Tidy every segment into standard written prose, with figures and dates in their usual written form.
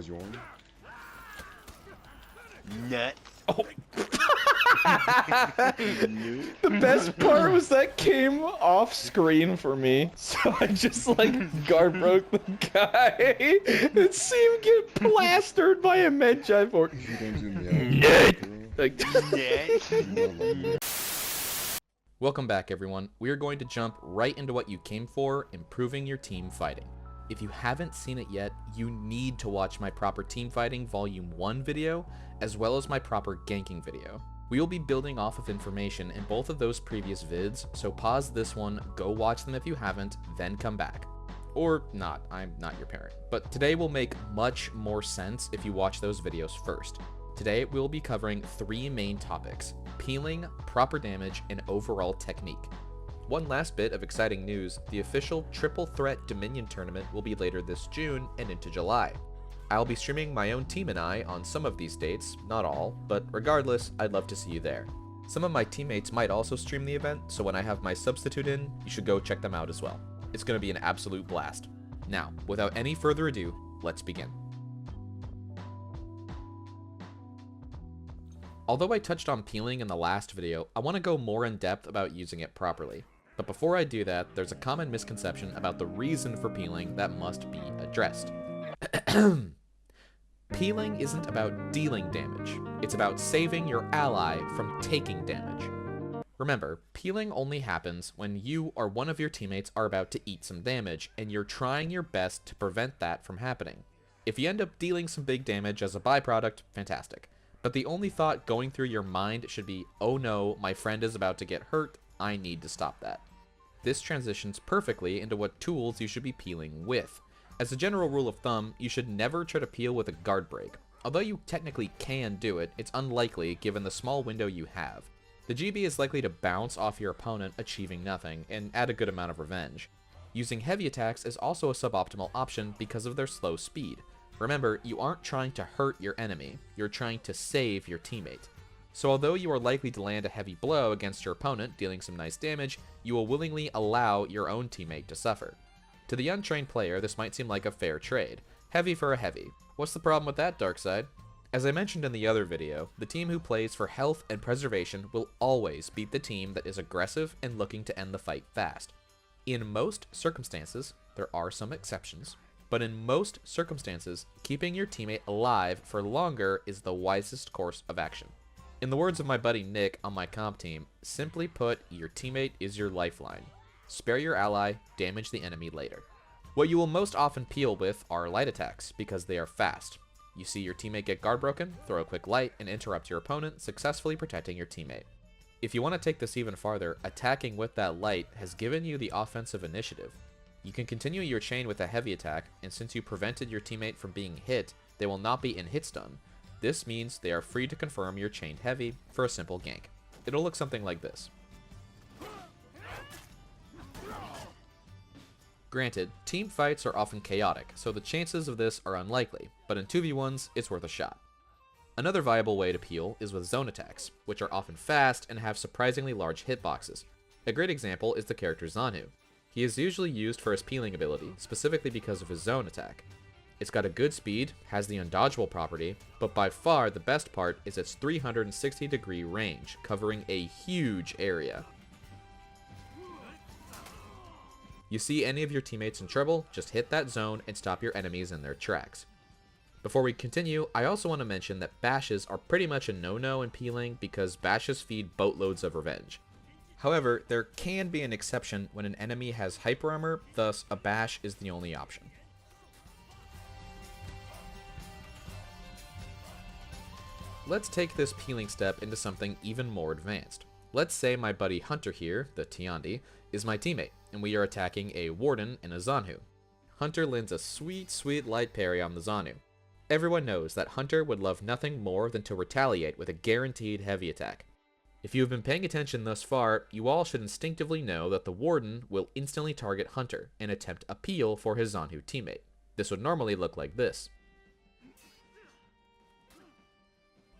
was yours. Nut. Oh. Nope. The best part was that came off screen for me, so I just like guard broke the guy and see him get plastered by a Medjai for You don't zoom me out. like. Nut. Welcome back, everyone. We are going to jump right into what you came for, improving your team fighting. If you haven't seen it yet, you need to watch my proper team fighting volume 1 video, as well as my proper ganking video. We will be building off of information in both of those previous vids, so pause this one, go watch them if you haven't, then come back. Or not, I'm not your parent. But today will make much more sense if you watch those videos first. Today, we'll be covering 3 main topics: peeling, proper damage, and overall technique. One last bit of exciting news, the official Triple Threat Dominion Tournament will be later this June and into July. I'll be streaming my own team and I on some of these dates, not all, but regardless, I'd love to see you there. Some of my teammates might also stream the event, so when I have my substitute in, you should go check them out as well. It's going to be an absolute blast. Now, without any further ado, let's begin. Although I touched on peeling in the last video, I want to go more in depth about using it properly. But before I do that, there's a common misconception about the reason for peeling that must be addressed. Peeling isn't about dealing damage, it's about saving your ally from taking damage. Remember, peeling only happens when you or one of your teammates are about to eat some damage, and you're trying your best to prevent that from happening. If you end up dealing some big damage as a byproduct, fantastic. But the only thought going through your mind should be, oh no, my friend is about to get hurt, I need to stop that. This transitions perfectly into what tools you should be peeling with. As a general rule of thumb, you should never try to peel with a guard break. Although you technically can do it, it's unlikely given the small window you have. The GB is likely to bounce off your opponent, achieving nothing, and add a good amount of revenge. Using heavy attacks is also a suboptimal option because of their slow speed. Remember, you aren't trying to hurt your enemy, you're trying to save your teammate. So although you are likely to land a heavy blow against your opponent, dealing some nice damage, you will willingly allow your own teammate to suffer. To the untrained player, this might seem like a fair trade. Heavy for a heavy. What's the problem with that, TheDarkSide? As I mentioned in the other video, the team who plays for health and preservation will always beat the team that is aggressive and looking to end the fight fast. In most circumstances, there are some exceptions, but in most circumstances, keeping your teammate alive for longer is the wisest course of action. In the words of my buddy Nick on my comp team, simply put, your teammate is your lifeline. Spare your ally, damage the enemy later. What you will most often peel with are light attacks, because they are fast. You see your teammate get guard broken, throw a quick light, and interrupt your opponent, successfully protecting your teammate. If you want to take this even farther, attacking with that light has given you the offensive initiative. You can continue your chain with a heavy attack, and since you prevented your teammate from being hit, they will not be in hit stun. This means they are free to confirm your chained heavy for a simple gank. It'll look something like this. Granted, team fights are often chaotic, so the chances of this are unlikely, but in 2v1s, it's worth a shot. Another viable way to peel is with zone attacks, which are often fast and have surprisingly large hitboxes. A great example is the character Zanu. He is usually used for his peeling ability, specifically because of his zone attack. It's got a good speed, has the undodgeable property, but by far the best part is its 360-degree range, covering a huge area. You see any of your teammates in trouble, just hit that zone and stop your enemies in their tracks. Before we continue, I also want to mention that bashes are pretty much a no-no in peeling because bashes feed boatloads of revenge. However, there can be an exception when an enemy has hyper armor, thus a bash is the only option. Let's take this peeling step into something even more advanced. Let's say my buddy Hunter here, the Tiandi, is my teammate, and we are attacking a Warden and a Zanhu. Hunter lands a sweet light parry on the Zanhu. Everyone knows that Hunter would love nothing more than to retaliate with a guaranteed heavy attack. If you have been paying attention thus far, you all should instinctively know that the Warden will instantly target Hunter and attempt a peel for his Zanhu teammate. This would normally look like this.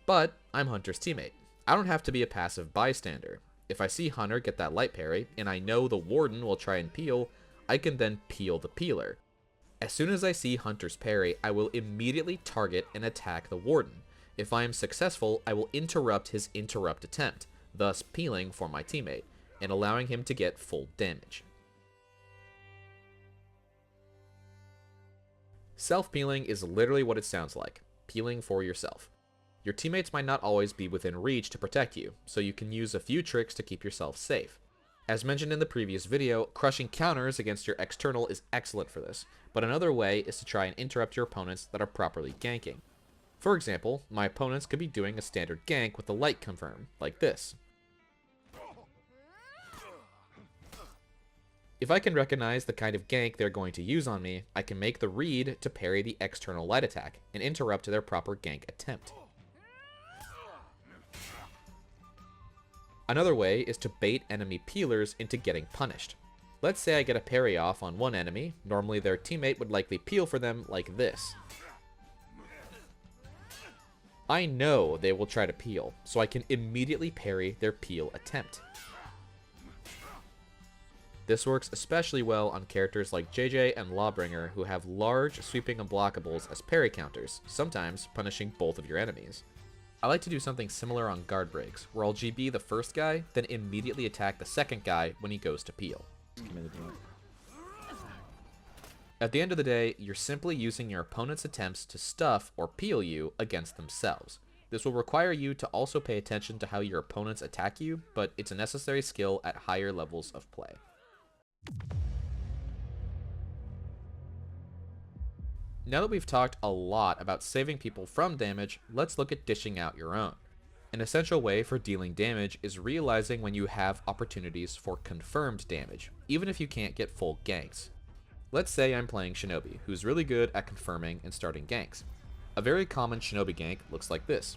But I'm Hunter's teammate. I don't have to be a passive bystander. If I see Hunter get that light parry, and I know the Warden will try and peel, I can then peel the peeler. As soon as I see Hunter's parry, I will immediately target and attack the Warden. If I am successful, I will interrupt his interrupt attempt, thus peeling for my teammate, and allowing him to get full damage. Self-peeling is literally what it sounds like, peeling for yourself. Your teammates might not always be within reach to protect you, so you can use a few tricks to keep yourself safe. As mentioned in the previous video, crushing counters against your external is excellent for this, but another way is to try and interrupt your opponents that are properly ganking. For example, my opponents could be doing a standard gank with a light confirm, like this. If I can recognize the kind of gank they're going to use on me, I can make the read to parry the external light attack and interrupt their proper gank attempt. Another way is to bait enemy peelers into getting punished. Let's say I get a parry off on one enemy, normally their teammate would likely peel for them like this. I know they will try to peel, so I can immediately parry their peel attempt. This works especially well on characters like JJ and Lawbringer who have large sweeping unblockables as parry counters, sometimes punishing both of your enemies. I like to do something similar on guard breaks, where I'll GB the first guy, then immediately attack the second guy when he goes to peel. At the end of the day, you're simply using your opponent's attempts to stuff or peel you against themselves. This will require you to also pay attention to how your opponents attack you, but it's a necessary skill at higher levels of play. Now that we've talked a lot about saving people from damage, let's look at dishing out your own. An essential way for dealing damage is realizing when you have opportunities for confirmed damage, even if you can't get full ganks. Let's say I'm playing Shinobi, who's really good at confirming and starting ganks. A very common Shinobi gank looks like this.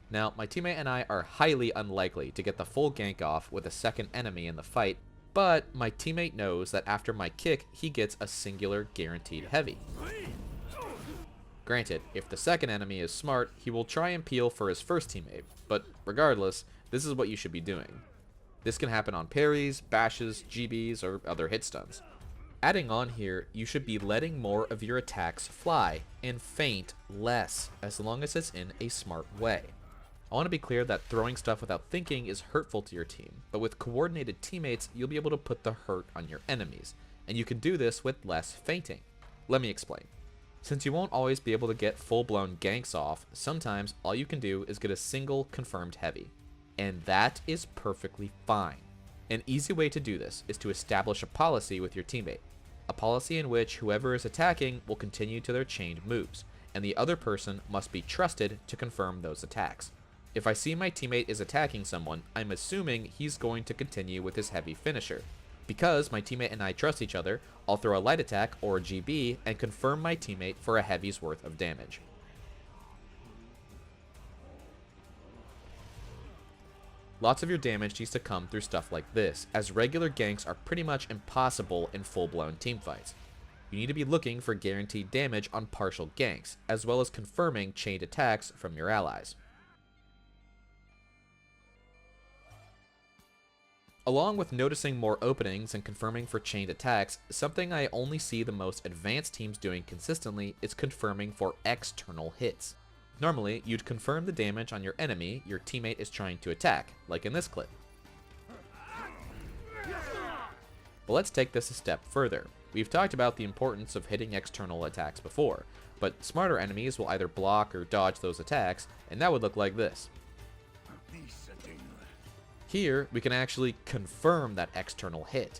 Now, my teammate and I are highly unlikely to get the full gank off with a second enemy in the fight, but my teammate knows that after my kick, he gets a singular guaranteed heavy. Granted, if the second enemy is smart, he will try and peel for his first teammate, but regardless, this is what you should be doing. This can happen on parries, bashes, GBs, or other hit stuns. Adding on here, you should be letting more of your attacks fly, and feint less, as long as it's in a smart way. I want to be clear that throwing stuff without thinking is hurtful to your team, but with coordinated teammates, you'll be able to put the hurt on your enemies, and you can do this with less feinting. Let me explain. Since you won't always be able to get full-blown ganks off, sometimes all you can do is get a single confirmed heavy, and that is perfectly fine. An easy way to do this is to establish a policy with your teammate, a policy in which whoever is attacking will continue to their chained moves, and the other person must be trusted to confirm those attacks. If I see my teammate is attacking someone, I'm assuming he's going to continue with his heavy finisher. Because my teammate and I trust each other, I'll throw a light attack or a GB and confirm my teammate for a heavy's worth of damage. Lots of your damage needs to come through stuff like this, as regular ganks are pretty much impossible in full-blown teamfights. You need to be looking for guaranteed damage on partial ganks, as well as confirming chained attacks from your allies. Along with noticing more openings and confirming for chained attacks, something I only see the most advanced teams doing consistently is confirming for external hits. Normally, you'd confirm the damage on your enemy your teammate is trying to attack, like in this clip. But let's take this a step further. We've talked about the importance of hitting external attacks before, but smarter enemies will either block or dodge those attacks, and that would look like this. Here, we can actually confirm that external hit.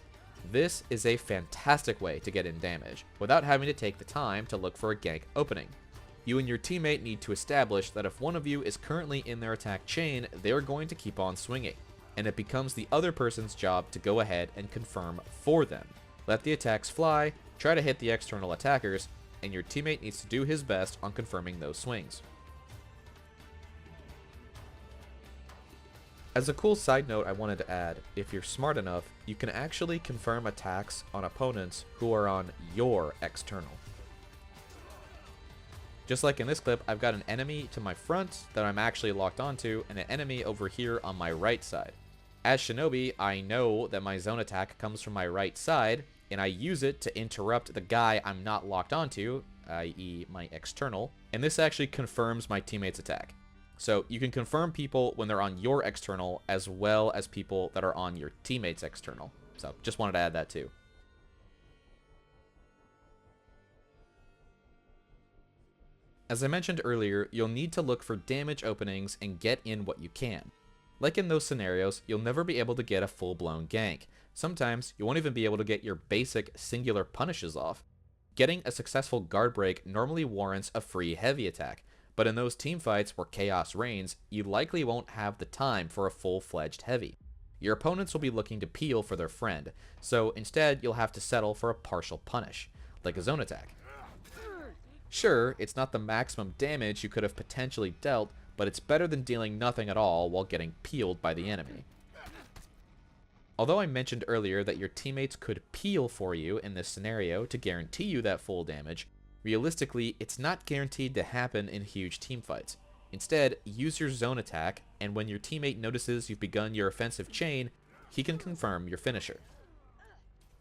This is a fantastic way to get in damage, without having to take the time to look for a gank opening. You and your teammate need to establish that if one of you is currently in their attack chain, they are going to keep on swinging, and it becomes the other person's job to go ahead and confirm for them. Let the attacks fly, try to hit the external attackers, and your teammate needs to do his best on confirming those swings. As a cool side note I wanted to add, if you're smart enough, you can actually confirm attacks on opponents who are on your external. Just like in this clip, I've got an enemy to my front that I'm actually locked onto, and an enemy over here on my right side. As Shinobi, I know that my zone attack comes from my right side, and I use it to interrupt the guy I'm not locked onto, i.e. my external, and this actually confirms my teammate's attack. So you can confirm people when they're on your external as well as people that are on your teammate's external. So just wanted to add that too. As I mentioned earlier, you'll need to look for damage openings and get in what you can. Like in those scenarios, you'll never be able to get a full-blown gank. Sometimes you won't even be able to get your basic singular punishes off. Getting a successful guard break normally warrants a free heavy attack, but in those teamfights where chaos reigns, you likely won't have the time for a full-fledged heavy. Your opponents will be looking to peel for their friend, so instead you'll have to settle for a partial punish, like a zone attack. Sure, it's not the maximum damage you could have potentially dealt, but it's better than dealing nothing at all while getting peeled by the enemy. Although I mentioned earlier that your teammates could peel for you in this scenario to guarantee you that full damage, realistically, it's not guaranteed to happen in huge teamfights. Instead, use your zone attack, and when your teammate notices you've begun your offensive chain, he can confirm your finisher.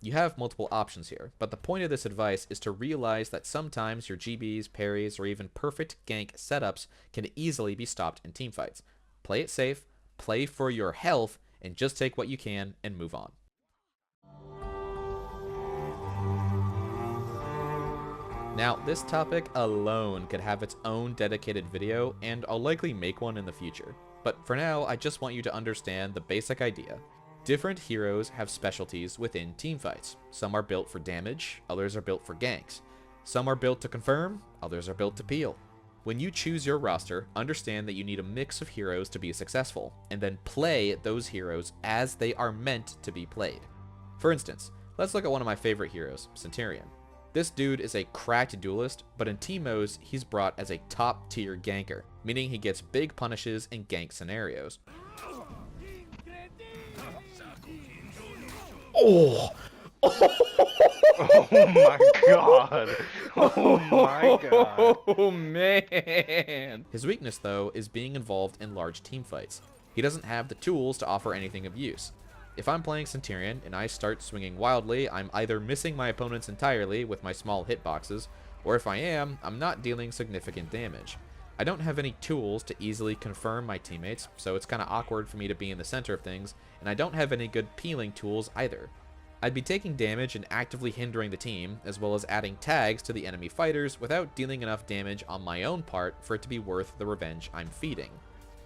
You have multiple options here, but the point of this advice is to realize that sometimes your GBs, parries, or even perfect gank setups can easily be stopped in teamfights. Play it safe, play for your health, and just take what you can and move on. Now, this topic alone could have its own dedicated video, and I'll likely make one in the future. But for now, I just want you to understand the basic idea. Different heroes have specialties within teamfights. Some are built for damage, others are built for ganks. Some are built to confirm, others are built to peel. When you choose your roster, understand that you need a mix of heroes to be successful, and then play those heroes as they are meant to be played. For instance, let's look at one of my favorite heroes, Centurion. This dude is a cracked duelist, but in team modes, he's brought as a top tier ganker, meaning he gets big punishes in gank scenarios. Oh! Oh my god. Oh my god. Oh man! His weakness, though, is being involved in large teamfights. He doesn't have the tools to offer anything of use. If I'm playing Centurion and I start swinging wildly, I'm either missing my opponents entirely with my small hitboxes, or if I am, I'm not dealing significant damage. I don't have any tools to easily confirm my teammates, so it's kinda awkward for me to be in the center of things, and I don't have any good peeling tools either. I'd be taking damage and actively hindering the team, as well as adding tags to the enemy fighters without dealing enough damage on my own part for it to be worth the revenge I'm feeding.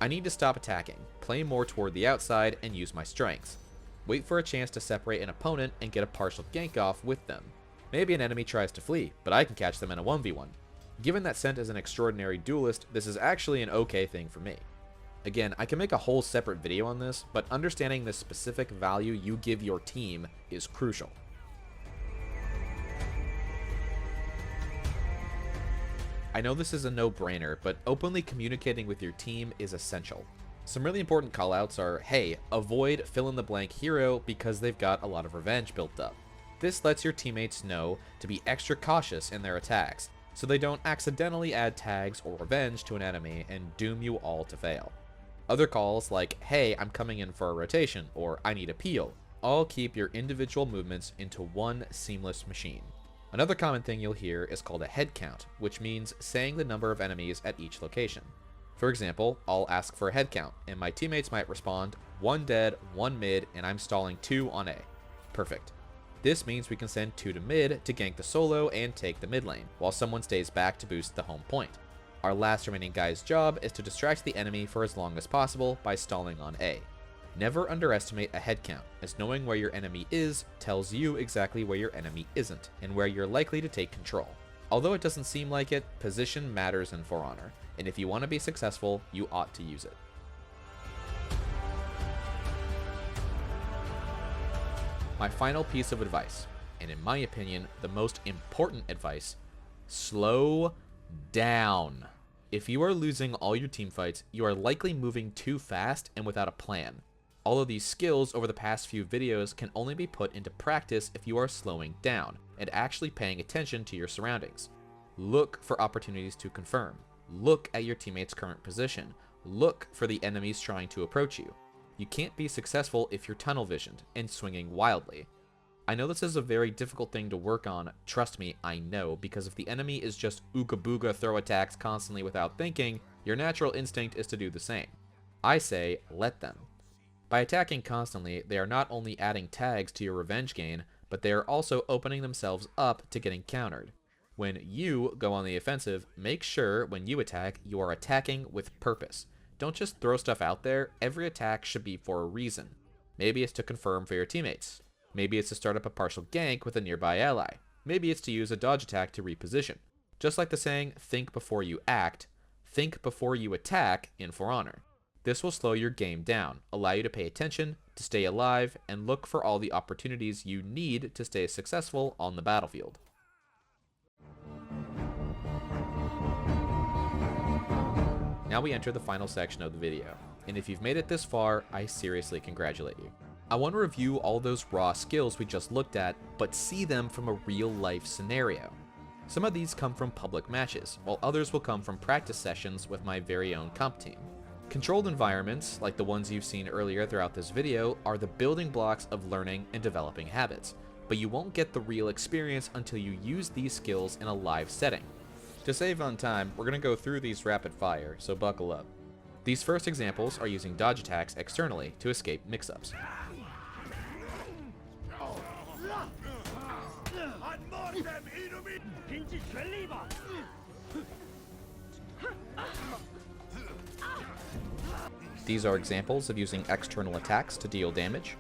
I need to stop attacking, play more toward the outside, and use my strengths. Wait for a chance to separate an opponent and get a partial gank off with them. Maybe an enemy tries to flee, but I can catch them in a 1v1. Given that Cent is an extraordinary duelist, this is actually an okay thing for me. Again, I can make a whole separate video on this, but understanding the specific value you give your team is crucial. I know this is a no-brainer, but openly communicating with your team is essential. Some really important callouts are, hey, avoid fill-in-the-blank hero because they've got a lot of revenge built up. This lets your teammates know to be extra cautious in their attacks, so they don't accidentally add tags or revenge to an enemy and doom you all to fail. Other calls like, hey, I'm coming in for a rotation, or I need a peel, all keep your individual movements into one seamless machine. Another common thing you'll hear is called a head count, which means saying the number of enemies at each location. For example, I'll ask for a head count, and my teammates might respond, 1 dead, 1 mid, and I'm stalling 2 on A. Perfect. This means we can send 2 to mid to gank the solo and take the mid lane, while someone stays back to boost the home point. Our last remaining guy's job is to distract the enemy for as long as possible by stalling on A. Never underestimate a head count, as knowing where your enemy is tells you exactly where your enemy isn't, and where you're likely to take control. Although it doesn't seem like it, position matters in For Honor, and if you want to be successful, you ought to use it. My final piece of advice, and in my opinion, the most important advice, slow down. If you are losing all your teamfights, you are likely moving too fast and without a plan. All of these skills over the past few videos can only be put into practice if you are slowing down and actually paying attention to your surroundings. Look for opportunities to confirm. Look at your teammate's current position. Look for the enemies trying to approach you. You can't be successful if you're tunnel visioned and swinging wildly. I know this is a very difficult thing to work on, trust me, I know, because if the enemy is just ooga booga throw attacks constantly without thinking, your natural instinct is to do the same. I say, let them. By attacking constantly, they are not only adding tags to your revenge gain, but they are also opening themselves up to getting countered. When you go on the offensive, make sure when you attack, you are attacking with purpose. Don't just throw stuff out there, every attack should be for a reason. Maybe it's to confirm for your teammates. Maybe it's to start up a partial gank with a nearby ally. Maybe it's to use a dodge attack to reposition. Just like the saying, think before you act, think before you attack in For Honor. This will slow your game down, allow you to pay attention, to stay alive, and look for all the opportunities you need to stay successful on the battlefield. Now we enter the final section of the video, and if you've made it this far, I seriously congratulate you. I want to review all those raw skills we just looked at, but see them from a real-life scenario. Some of these come from public matches, while others will come from practice sessions with my very own comp team. Controlled environments, like the ones you've seen earlier throughout this video, are the building blocks of learning and developing habits, but you won't get the real experience until you use these skills in a live setting. To save on time, we're going to go through these rapid fire, so buckle up. These first examples are using dodge attacks externally to escape mix-ups. These are examples of using external attacks to deal damage.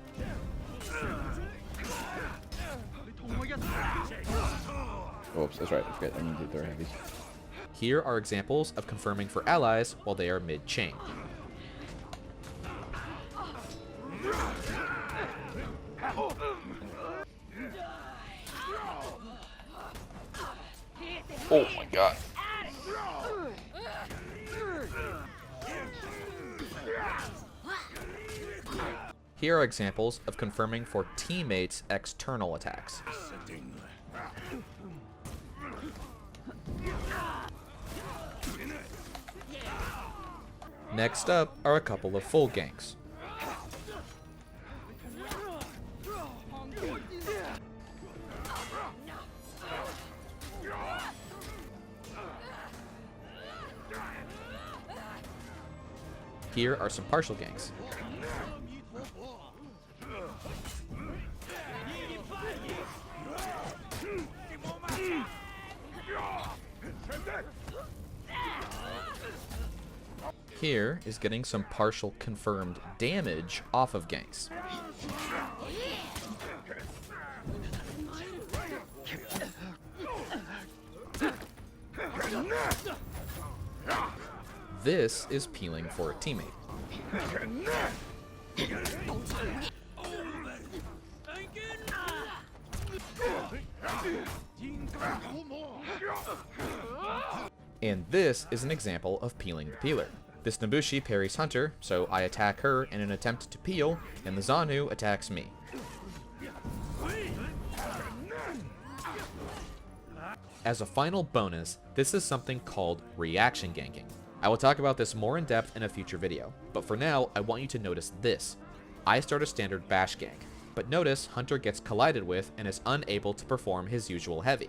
Oops, that's right. I forget. I need to throw heavies. Here are examples of confirming for allies while they are mid-chain. Oh my god. Here are examples of confirming for teammates' external attacks. Next up are a couple of full ganks. Here are some partial ganks. Here is getting some partial confirmed damage off of ganks. This is peeling for a teammate. And this is an example of peeling the peeler. This Nobushi parries Hunter, so I attack her in an attempt to peel, and the Zanu attacks me. As a final bonus, this is something called reaction ganking. I will talk about this more in depth in a future video, but for now, I want you to notice this. I start a standard bash gank, but notice Hunter gets collided with and is unable to perform his usual heavy.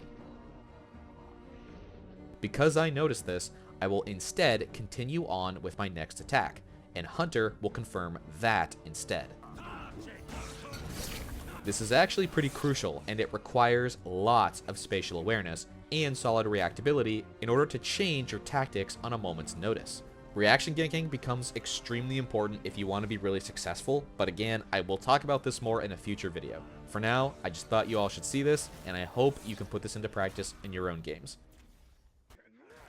Because I noticed this, I will instead continue on with my next attack, and Hunter will confirm that instead. This is actually pretty crucial, and it requires lots of spatial awareness and solid reactability in order to change your tactics on a moment's notice. Reaction ganking becomes extremely important if you want to be really successful, but again, I will talk about this more in a future video. For now, I just thought you all should see this, and I hope you can put this into practice in your own games.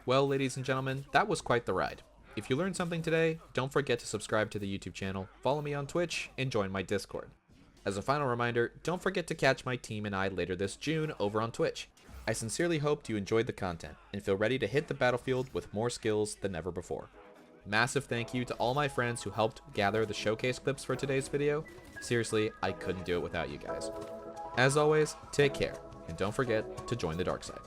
Well, ladies and gentlemen, that was quite the ride. If you learned something today, don't forget to subscribe to the YouTube channel, follow me on Twitch, and join my Discord. As a final reminder, don't forget to catch my team and I later this June over on Twitch. I sincerely hope you enjoyed the content and feel ready to hit the battlefield with more skills than ever before. Massive thank you to all my friends who helped gather the showcase clips for today's video. Seriously, I couldn't do it without you guys. As always, take care, and don't forget to join the dark side.